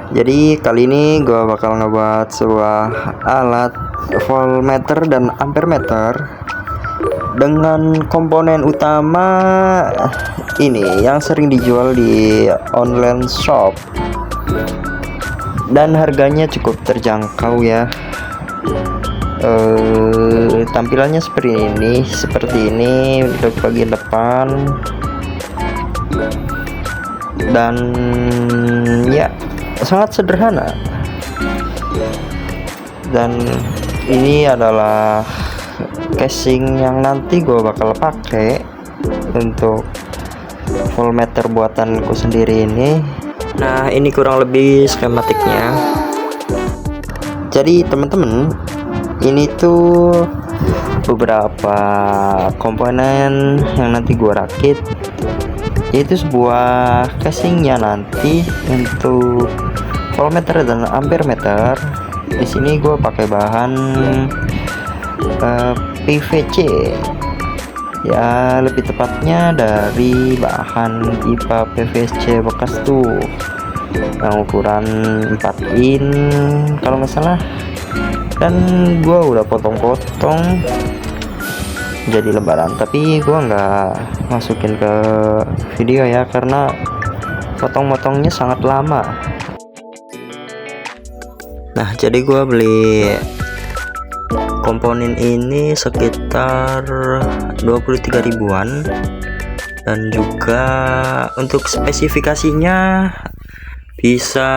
Jadi kali ini gue bakal ngebuat sebuah alat voltmeter dan ampermeter dengan komponen utama ini yang sering dijual di online shop dan harganya cukup terjangkau ya. Tampilannya seperti ini untuk bagian depan, dan ya sangat sederhana. Dan ini adalah casing yang nanti gue bakal pakai untuk voltmeter buatanku sendiri ini. Nah, ini kurang lebih skematiknya. Jadi teman-teman, ini tuh beberapa komponen yang nanti gue rakit, yaitu sebuah casingnya nanti untuk voltmeter dan ampermeter. Di sini gue pakai bahan PVC, ya lebih tepatnya dari bahan pipa PVC bekas tuh, yang ukuran 4 in kalau nggak salah. Dan gue udah potong-potong jadi lembaran, tapi gue nggak masukin ke video ya karena potong-potongnya sangat lama. Nah, jadi gue beli komponen ini sekitar 23 ribuan, dan juga untuk spesifikasinya bisa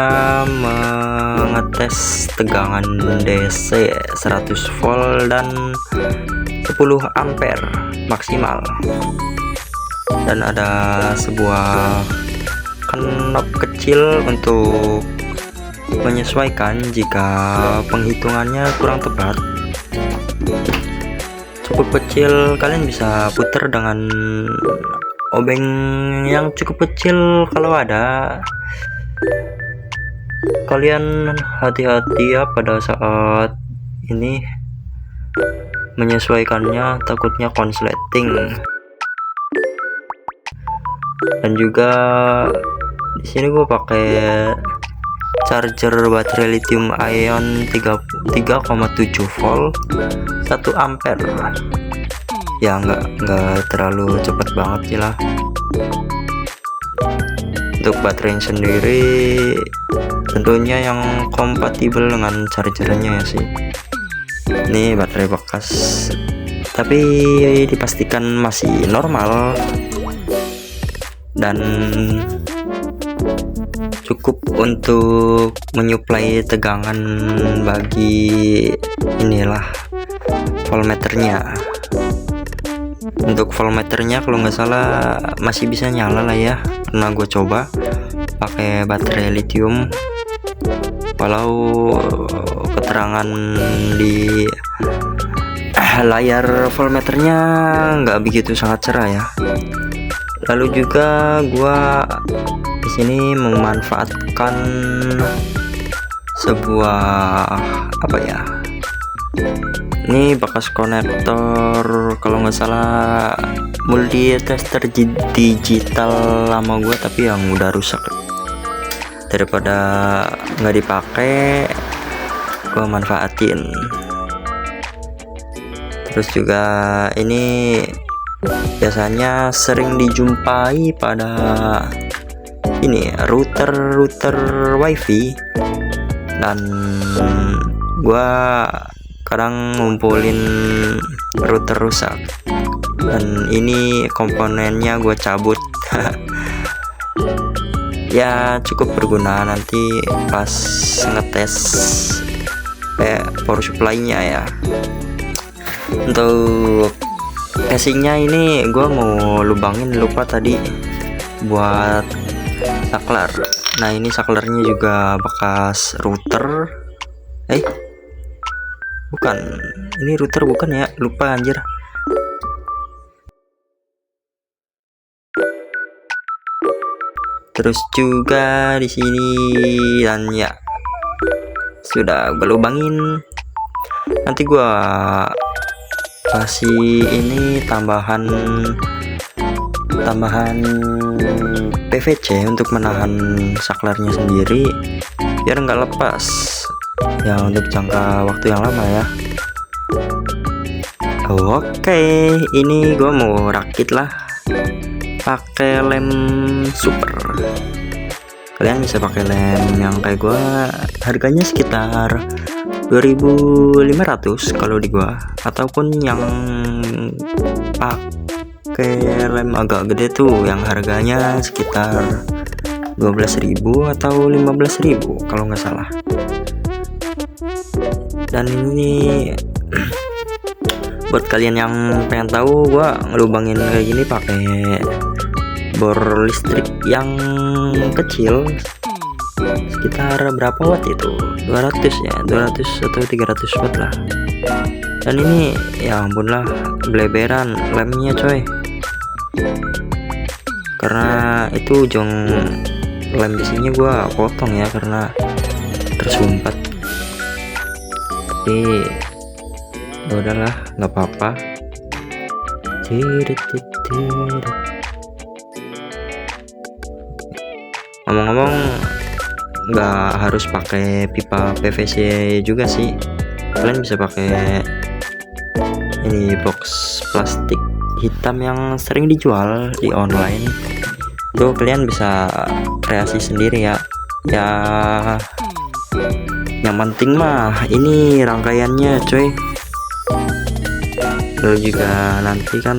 mengetes tegangan DC 100 volt dan 10 ampere maksimal, dan ada sebuah knob kecil untuk menyesuaikan jika penghitungannya kurang tepat. Cukup kecil, kalian bisa putar dengan obeng yang cukup kecil kalau ada. Kalian hati-hati ya pada saat ini menyesuaikannya, takutnya konsleting. Dan juga di sini gue pakai charger baterai lithium ion 3,7 volt 1 ampere. Ya nggak terlalu cepat banget sih lah. Untuk baterai sendiri tentunya yang kompatibel dengan chargernya ya sih. Ini baterai bekas, tapi dipastikan masih normal dan cukup untuk menyuplai tegangan bagi inilah voltmeternya. Untuk voltmeternya kalau nggak salah masih bisa nyala lah ya, karena gue coba pakai baterai lithium, walau keterangan di layar voltmeternya nggak begitu sangat cerah ya. Lalu juga gua di sini memanfaatkan sebuah ini bekas konektor kalau nggak salah multi tester digital lama gua, tapi yang udah rusak. Daripada nggak dipakai, gua manfaatin. Terus juga ini biasanya sering dijumpai pada ini router wifi, dan gua kadang ngumpulin router rusak, dan ini komponennya gua cabut. Ya cukup berguna nanti pas ngetes power supply-nya ya. Untuk casingnya ini gue mau lubangin, lupa tadi buat saklar. Nah, ini saklarnya juga bekas router. Bukan, ini router bukan ya, lupa anjir. Terus juga di sini, dan ya sudah gue lubangin. Nanti gue kasih ini tambahan PVC untuk menahan saklarnya sendiri, biar nggak lepas ya untuk jangka waktu yang lama ya. Oke, ini gua mau rakit lah pakai lem super. Kalian bisa pakai lem yang kayak gua, harganya sekitar 2.500 kalau di gua, ataupun yang pakai lem agak gede tuh yang harganya sekitar 12.000 atau 15.000 kalau nggak salah. Dan ini buat kalian yang pengen tahu, gua ngelubangin kayak gini pakai bor listrik yang kecil, sekitar berapa watt itu, 200 ya, 200 atau 300 watt lah. Dan ini ya ampun lah, beleberan lemnya coy, karena itu ujung lem di sini gua potong ya karena tersumpat. Tapi ya udahlah, nggak apa-apa. Ngomong-ngomong, nggak harus pakai pipa PVC juga sih, kalian bisa pakai ini box plastik hitam yang sering dijual di online. Itu kalian bisa kreasi sendiri ya. Yang penting mah ini rangkaiannya coy, lalu juga nanti kan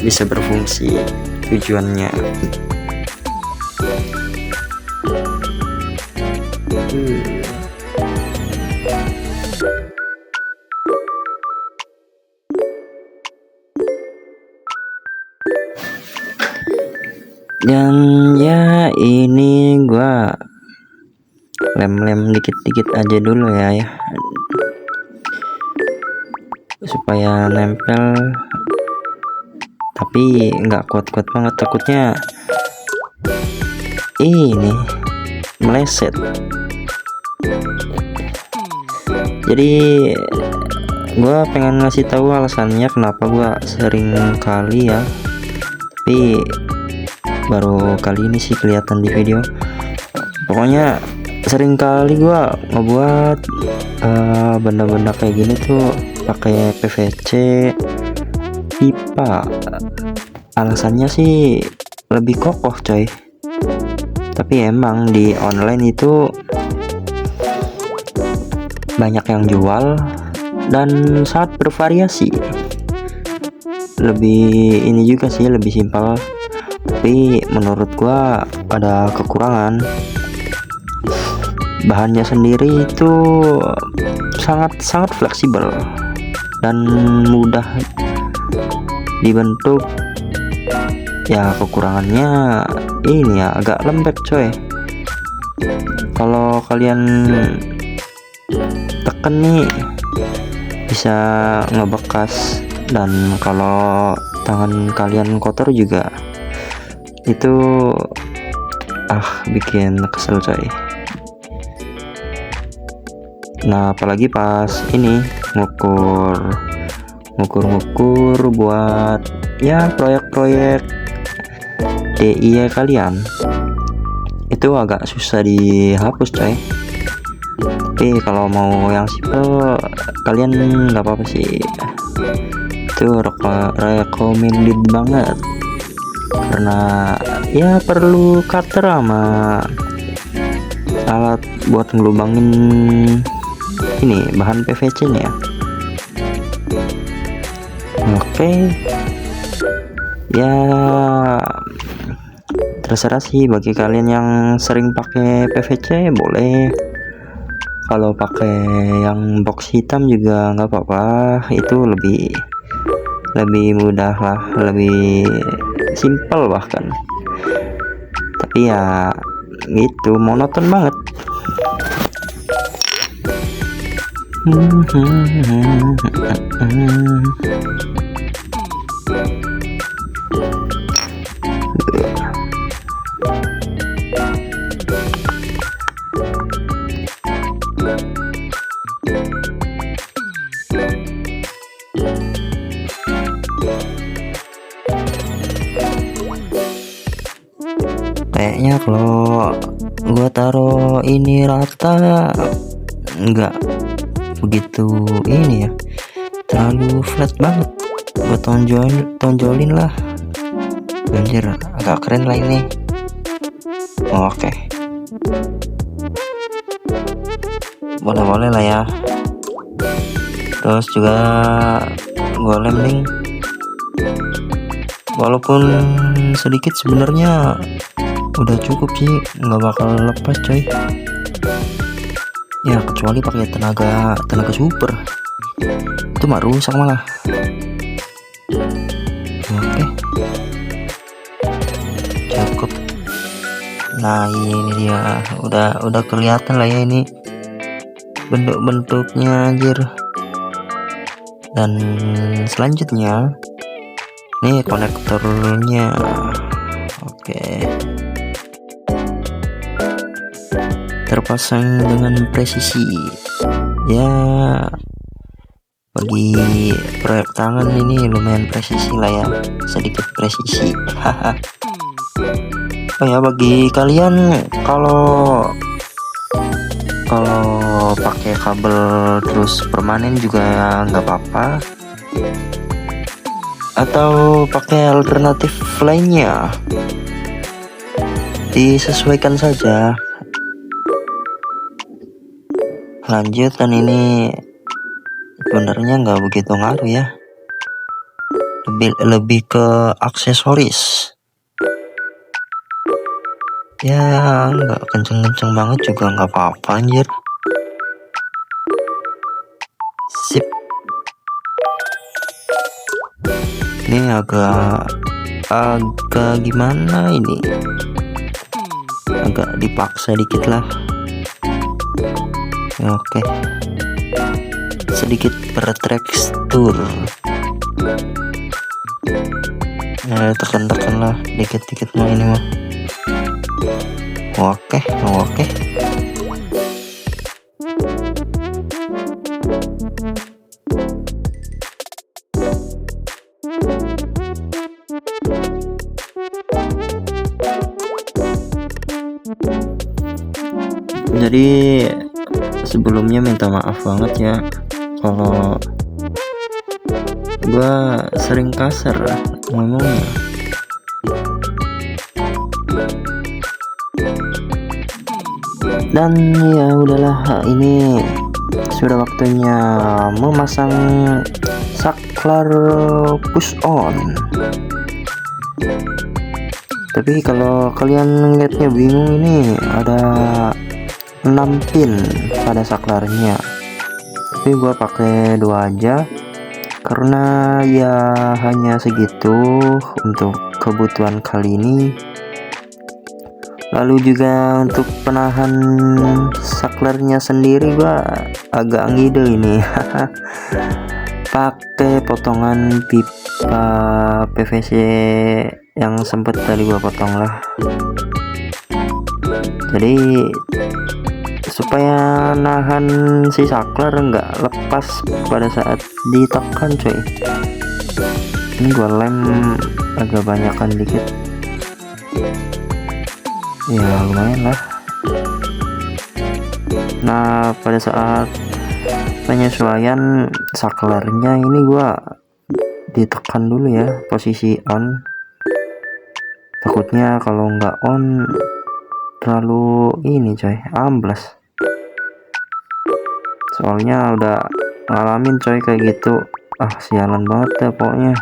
bisa berfungsi tujuannya. Dan ya ini gua lem-lem dikit-dikit aja dulu ya, supaya nempel, tapi nggak kuat-kuat banget, takutnya ini meleset. Jadi gua pengen ngasih tahu alasannya kenapa gua sering kali ya, tapi baru kali ini sih kelihatan di video. Pokoknya sering kali gua ngebuat benda-benda kayak gini tuh pakai PVC pipa. Alasannya sih lebih kokoh coy, tapi emang di online itu banyak yang jual dan sangat bervariasi. Lebih ini juga sih, lebih simpel, tapi menurut gua ada kekurangan. Bahannya sendiri itu sangat fleksibel dan mudah dibentuk. Ya kekurangannya ini ya, agak lembek coy. Kalau kalian tekan nih bisa ngebekas, dan kalau tangan kalian kotor juga itu bikin kesel coy. Nah apalagi pas ini ngukur buat ya proyek-proyek DIY kalian, itu agak susah dihapus coy. Tapi kalau mau yang simple kalian nggak apa-apa sih, itu recommended banget, karena ya perlu cutter sama alat buat ngelubangin ini bahan PVC nya. Oke, ya terserah sih, bagi kalian yang sering pakai PVC boleh, kalau pakai yang box hitam juga nggak apa-apa, itu lebih mudah lah, lebih simple bahkan. Tapi ya gitu, monoton banget. Kayaknya kalau gua taruh ini rata, nggak begitu ini ya, terlalu flat banget. Gue tonjolin lah, anjir agak keren lah ini. Oke, boleh lah ya. Terus juga gue lem, walaupun sedikit sebenarnya udah cukup sih, nggak bakal lepas coy ya, kecuali pakai tenaga super, itu mah rusak malah. Oke, cukup. Nah ini dia, udah kelihatan lah ya ini bentuk-bentuknya anjir. Dan selanjutnya nih konektornya. Oke, terpasang dengan presisi ya, bagi proyek tangan ini lumayan presisi lah ya, sedikit presisi. Oh ya, bagi kalian kalau pakai kabel terus permanen juga nggak apa-apa, atau pakai alternatif lainnya, disesuaikan saja. Lanjut, dan ini sebenarnya nggak begitu ngaruh ya, lebih ke aksesoris ya, nggak kenceng-kenceng banget juga nggak apa-apa anjir. Sip, ini agak gimana ini, agak dipaksa dikit lah. Oke, sedikit bertekstur, tekan-tekan lah dikit-dikit mah ini mah. Oke. Jadi sebelumnya minta maaf banget ya kalau gua sering kasar ngomongnya. Dan ya udahlah, ini sudah waktunya memasang saklar push on. Tapi kalau kalian ngeliatnya bingung, ini ada 6 pin pada saklarnya, tapi gua pakai 2 aja karena ya hanya segitu untuk kebutuhan kali ini. Lalu juga untuk penahan saklarnya sendiri gua agak ngide ini. Pakai potongan pipa PVC yang sempet tadi gua potong lah, jadi supaya nahan si saklar nggak lepas pada saat ditekan coy. Ini gua lem agak banyakan dikit ya, lumayan lah. Nah pada saat penyesuaian saklarnya ini gua ditekan dulu ya, posisi on, takutnya kalau nggak on terlalu ini coy, amblas. Soalnya udah ngalamin coy kayak gitu, sialan banget ya pokoknya.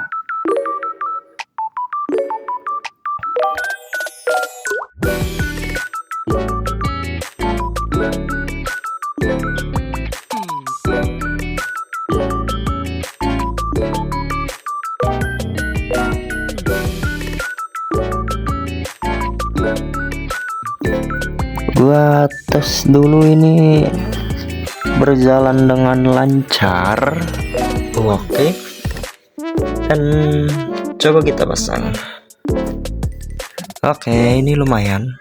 Gua tes dulu ini berjalan dengan lancar. Oke, dan coba kita pasang. Oke, ini lumayan,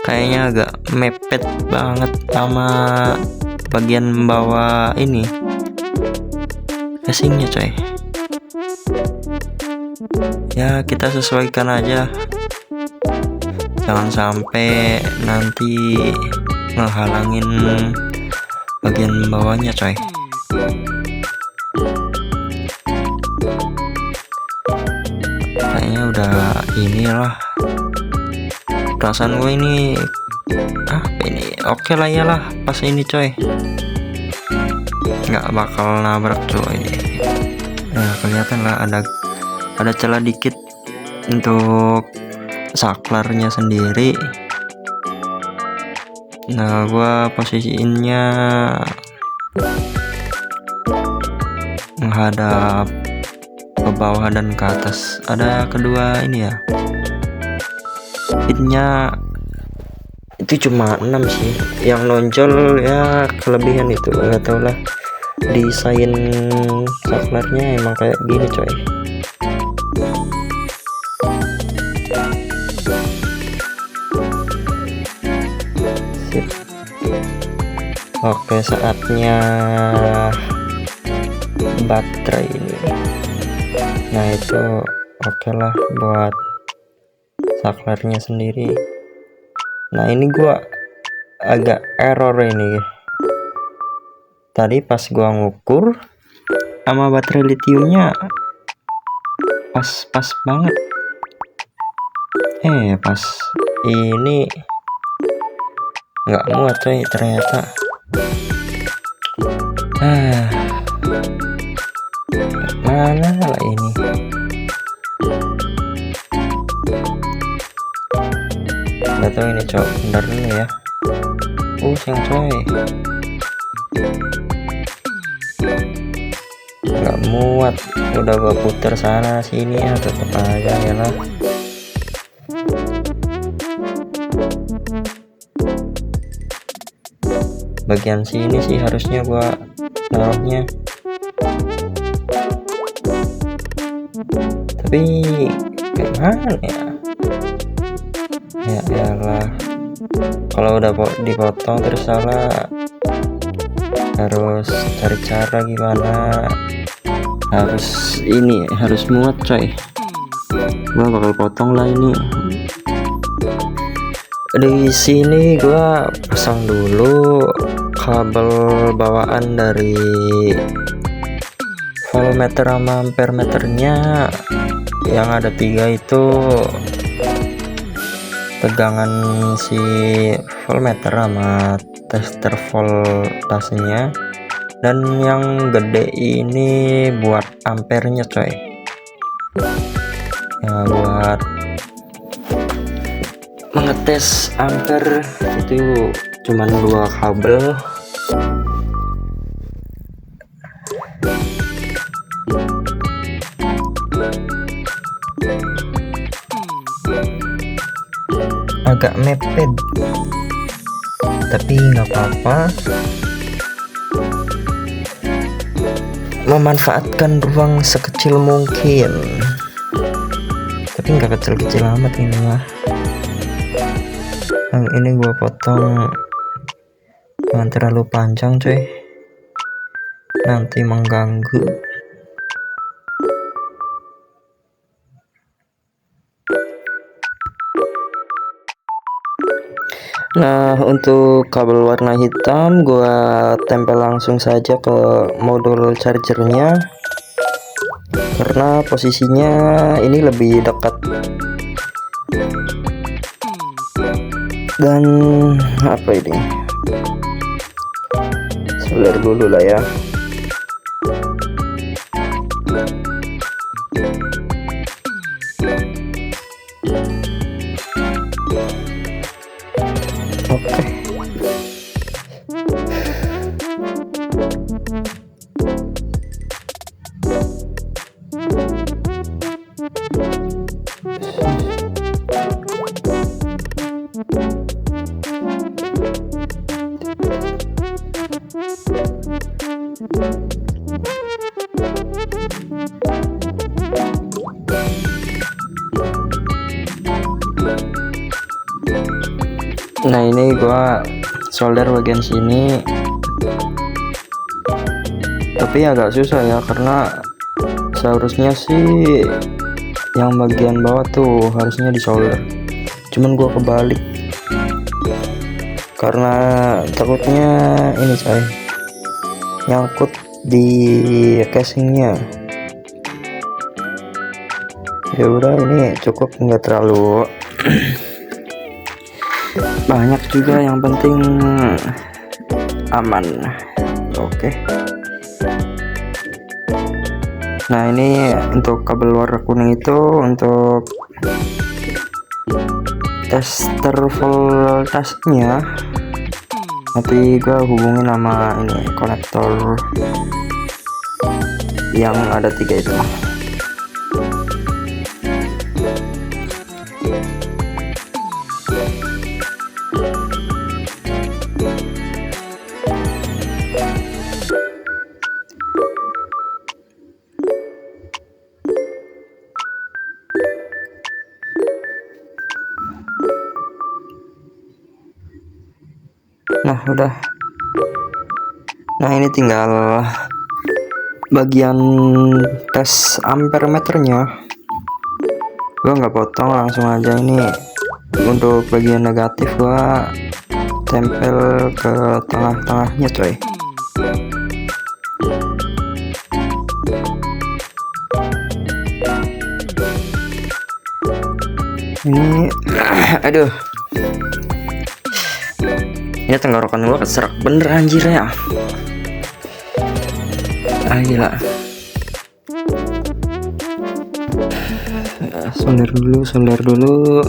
kayaknya agak mepet banget sama bagian bawah ini casingnya coy. Ya kita sesuaikan aja. jangan sampai nanti ngehalangin bagian bawahnya coy. Kayaknya udah inilah, perasaan gue ini ini oke lah ya lah pas ini coy, nggak bakal nabrak coy. Ya kelihatan lah ada celah dikit untuk saklarnya sendiri. Nah gua posisiinnya menghadap ke bawah dan ke atas. Ada kedua ini ya, pinnya itu cuma 6 sih, yang nonjol ya kelebihan itu nggak tau lah, desain saklarnya emang kayak gini coy. Sip. Oke, saatnya baterai ini. Nah itu oke lah buat saklarnya sendiri. Nah ini gua agak error ini. Tadi pas gua ngukur sama baterai litiumnya pas banget. Pas ini nggak muat coy ternyata. Mana lah ini. Nggak tahu ini coy, bentar dulu ya. Siang coy, nggak muat, udah gua puter sana sini ya, tetep aja ya lah. Bagian sini sih harusnya gua naruhnya, tapi gimana ya? Ya elah, kalau udah dipotong terus salah, harus cari cara gimana. Harus muat coy. Gua bakal potong lah ini. Di sini gua pasang dulu kabel bawaan dari voltmeter sama ampermeternya, yang ada 3 itu tegangan si voltmeter sama tester voltasenya, dan yang gede ini buat ampernya coy. Ya buat mengetes ampere itu cuman 2 kabel. Agak mepet tapi nggak apa-apa, memanfaatkan ruang sekecil mungkin, tapi nggak kecil-kecil amat ini mah. Yang ini gua potong jangan terlalu panjang coy, nanti mengganggu. Nah untuk kabel warna hitam gua tempel langsung saja ke modul chargernya, karena posisinya ini lebih dekat. Dan apa ini, solder dulu lah ya. Oke. Nah ini gua solder bagian sini, tapi agak susah ya, karena seharusnya sih yang bagian bawah tuh harusnya disolder, cuman gua kebalik karena takutnya ini coy nyangkut di casingnya. Ya udah, ini cukup, nggak terlalu banyak juga, yang penting aman. Oke. Nah, ini untuk kabel warna kuning itu untuk tester voltasenya. Nanti gua hubungin sama ini konektor yang ada 3 itu. Nah, udah. Nah, ini tinggal bagian tes ampere meternya. Gua nggak potong, langsung aja. Ini untuk bagian negatif gua tempel ke tengah-tengahnya coy. Ini aduh, ini tenggorokan gua keserak bener anjir ya. Gila. Sondar dulu.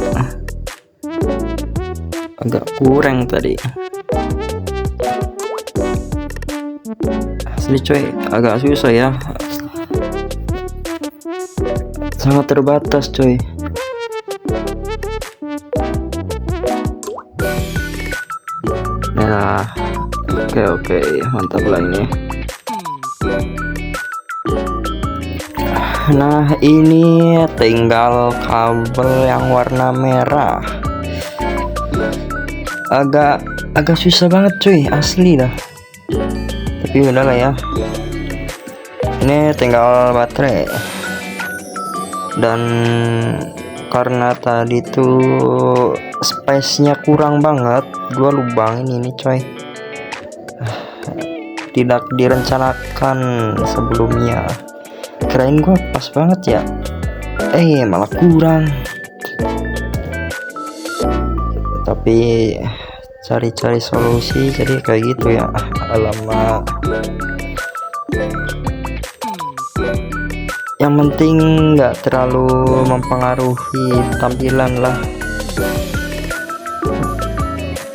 Agak kurang tadi. Asli coy, agak susah ya. Sangat terbatas coy. Nah, oke, mantap lah ini. Nah, ini tinggal kabel yang warna merah. Agak susah banget cuy, asli dah. Tapi udahlah ya. Ini tinggal baterai. Dan karena tadi tuh space-nya kurang banget, gua lubangin ini coy. Tidak direncanakan sebelumnya. Kirain gua pas banget ya, malah kurang. Tapi cari-cari solusi jadi kayak gitu ya. Alamak. Yang penting nggak terlalu mempengaruhi tampilan lah.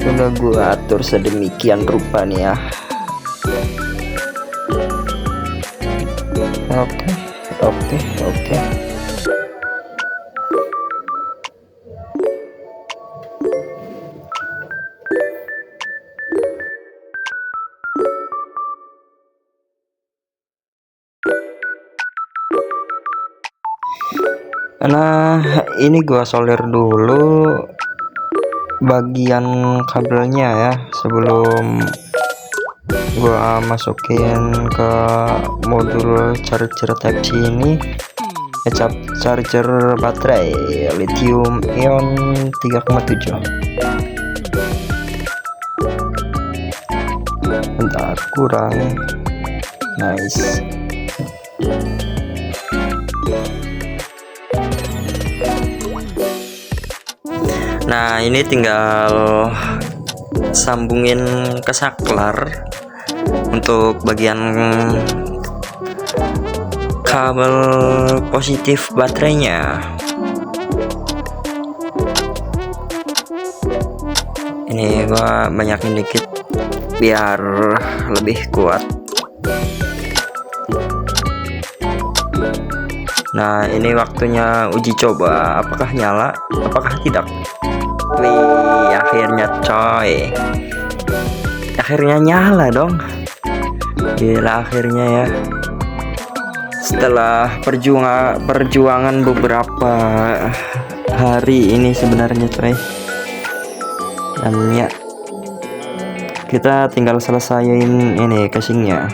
Udah gua atur sedemikian rupa nih ya. Oke. Nah, ini gua solder dulu bagian kabelnya ya sebelum gua masukin ke modul charger Type C ini. Charger baterai lithium ion 3,7. Bentar, kurang. Nice. Nah, ini tinggal sambungin ke saklar untuk bagian kabel positif baterainya. Ini gua banyakin dikit biar lebih kuat. Nah, ini waktunya uji coba apakah nyala, apakah tidak. Wih, akhirnya coy. Akhirnya nyala dong. Gila, akhirnya ya. Setelah perjuangan beberapa hari ini sebenarnya coy. Dan ya, kita tinggal selesaiin ini casingnya.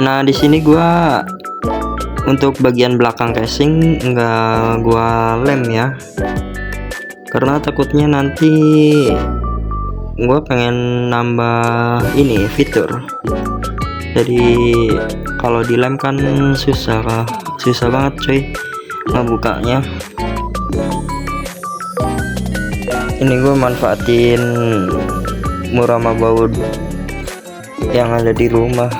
Nah, di sini gua Untuk bagian belakang casing nggak gua lem ya, karena takutnya nanti gua pengen nambah ini fitur. Jadi kalau dilem kan susah banget cuy ngebukanya. Ini gue manfaatin murama baut yang ada di rumah,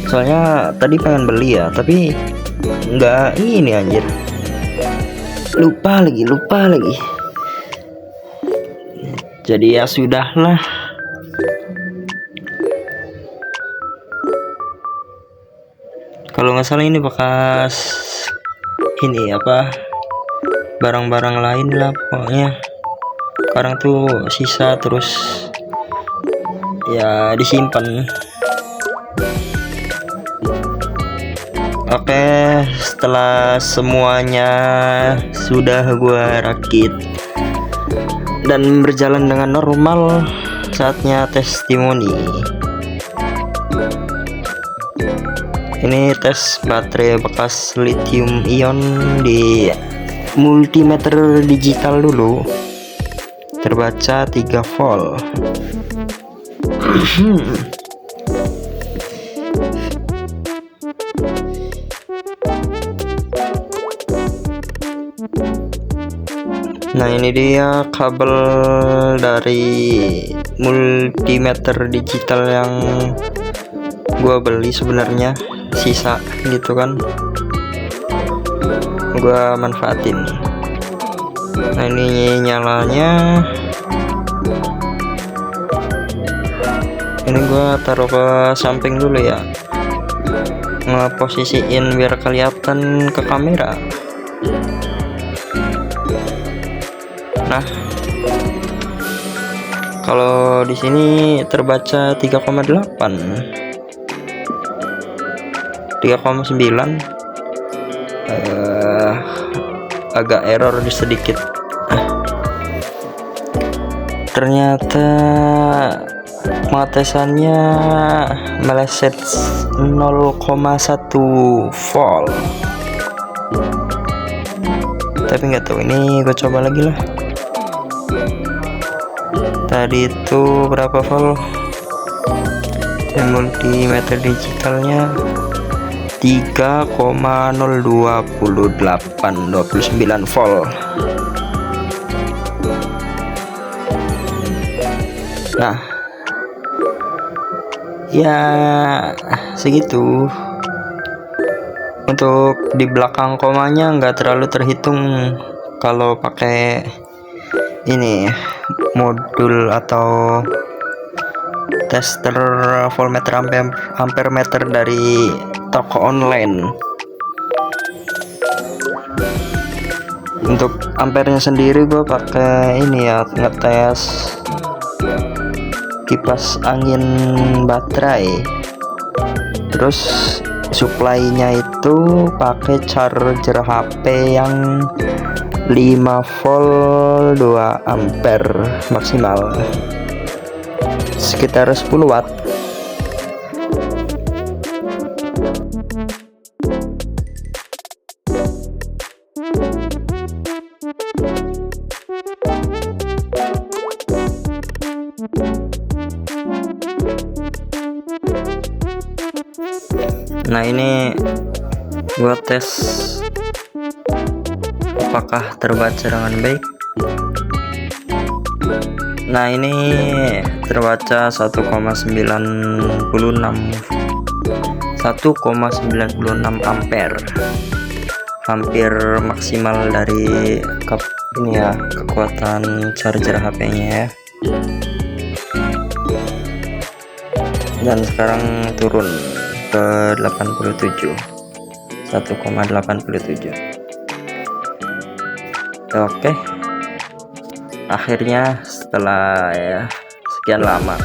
soalnya tadi pengen beli ya, tapi nggak ini anjir, lupa lagi. Jadi ya sudahlah. Kalau nggak salah ini bekas ini apa, barang-barang lain lah pokoknya. Sekarang tuh sisa terus ya disimpan. Oke, setelah semuanya sudah gua rakit dan berjalan dengan normal, saatnya testimoni. Ini tes baterai bekas lithium ion di multimeter digital dulu. Terbaca 3 volt. Nah, ini dia kabel dari multimeter digital yang gua beli sebenarnya, sisa gitu kan, gua manfaatin. Nah, ini nyalanya, ini gua taruh ke samping dulu ya, ngeposisiin biar kelihatan ke kamera. Nah, kalau di sini terbaca 3,9, agak error sedikit. Ternyata pengetesannya meleset 0,1 volt, tapi nggak tahu, ini gue coba lagi lah. Tadi itu berapa volt? Yang multimeter digitalnya 3,02829 volt. Nah, ya segitu. Untuk di belakang komanya nggak terlalu terhitung kalau pakai ini modul atau tester voltmeter ampere meter dari toko online. Untuk ampernya sendiri gue pakai ini ya, ngetes kipas angin baterai, terus supply-nya itu pakai charger HP yang 5 volt 2 ampere maksimal, sekitar 10 watt. Nah, ini gua tes apakah terbaca dengan baik. Nah, ini terbaca 1,96 ampere, hampir maksimal dari ini ya, kekuatan charger HP-nya ya. Dan sekarang turun ke 1,87. Oke, akhirnya setelah ya sekian lama